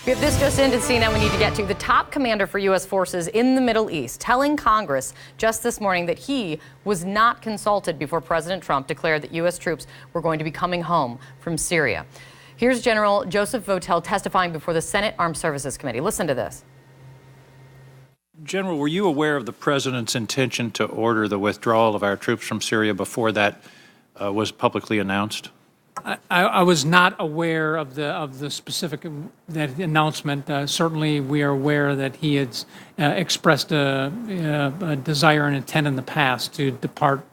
We have this just into CNN we need to get to. The top commander for U.S. forces in the Middle East telling Congress just this morning that he was not consulted before President Trump declared that U.S. troops were going to be coming home from Syria. Here's General Joseph Votel testifying before the Senate Armed Services Committee. Listen to this. General, were you aware of the president's intention to order the withdrawal of our troops from Syria before that was publicly announced? I was not aware of the specific that announcement. Certainly, we are aware that he had expressed a desire and intent in the past to depart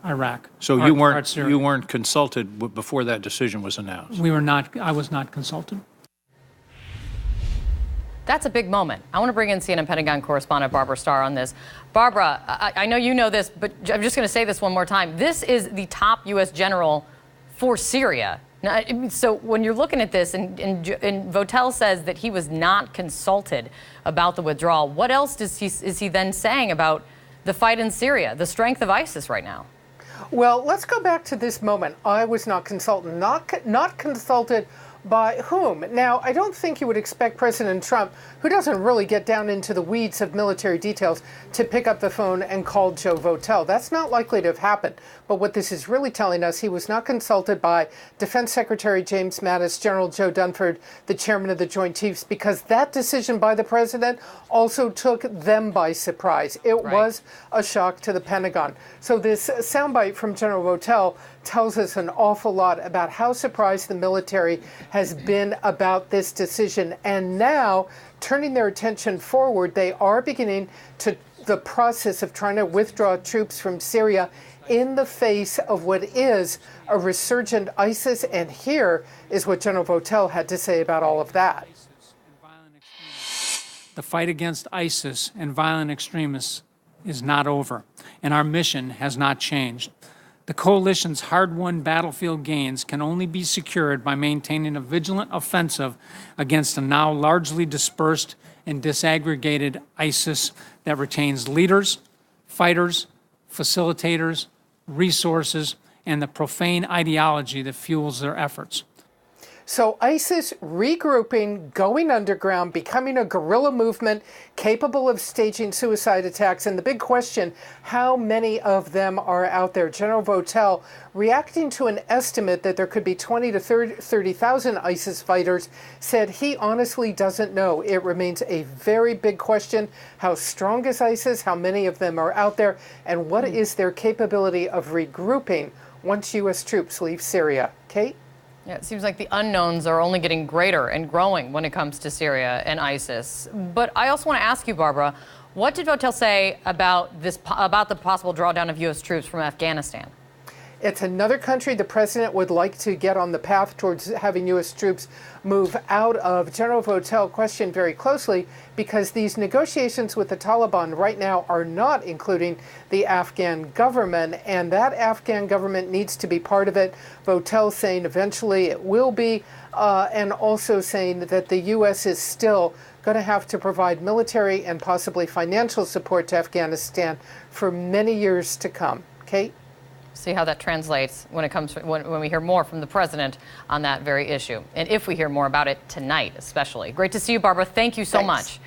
Iraq. So you weren't consulted before that decision was announced? We were not. I was not consulted. That's a big moment. I want to bring in CNN Pentagon correspondent Barbara Starr on this. Barbara, I know you know this, but I'm just going to say this one more time. This is the top U.S. general for Syria. Now, so when you're looking at this, and Votel says that he was not consulted about the withdrawal, what else is he then saying about the fight in Syria, the strength of ISIS right now? Well, let's go back to this moment. I was not consulted. Not consulted by whom? Now, I don't think you would expect President Trump, who doesn't really get down into the weeds of military details, to pick up the phone and call Joe Votel. That's not likely to have happened. But what this is really telling us, he was not consulted by Defense Secretary James Mattis, General Joe Dunford, the chairman of the Joint Chiefs, because that decision by the president also took them by surprise. It was a shock to the Pentagon. So this soundbite from General Votel tells us an awful lot about how surprised the military has been about this decision. And now, turning their attention forward, they are beginning the process of trying to withdraw troops from Syria in the face of what is a resurgent ISIS. And here is what General Votel had to say about all of that. The fight against ISIS and violent extremists is not over, and our mission has not changed. The coalition's hard-won battlefield gains can only be secured by maintaining a vigilant offensive against a now largely dispersed and disaggregated ISIS that retains leaders, fighters, facilitators, resources, and the profane ideology that fuels their efforts. So ISIS regrouping, going underground, becoming a guerrilla movement capable of staging suicide attacks. And the big question, how many of them are out there? General Votel, reacting to an estimate that there could be 20 to 30,000 ISIS fighters, said he honestly doesn't know. It remains a very big question. How strong is ISIS? How many of them are out there? And what is their capability of regrouping once U.S. troops leave Syria? Kate? Yeah, it seems like the unknowns are only getting greater and growing when it comes to Syria and ISIS. But I also want to ask you, Barbara, what did Votel say about the possible drawdown of U.S. troops from Afghanistan? It's another country the president would like to get on the path towards having U.S. troops move out of. General Votel questioned very closely because these negotiations with the Taliban right now are not including the Afghan government, and that Afghan government needs to be part of it. Votel saying eventually it will be, and also saying that the U.S. is still going to have to provide military and possibly financial support to Afghanistan for many years to come. Kate? See how that translates when it comes when we hear more from the president on that very issue, and if we hear more about it tonight, especially. Great to see you, Barbara. Thank you so much.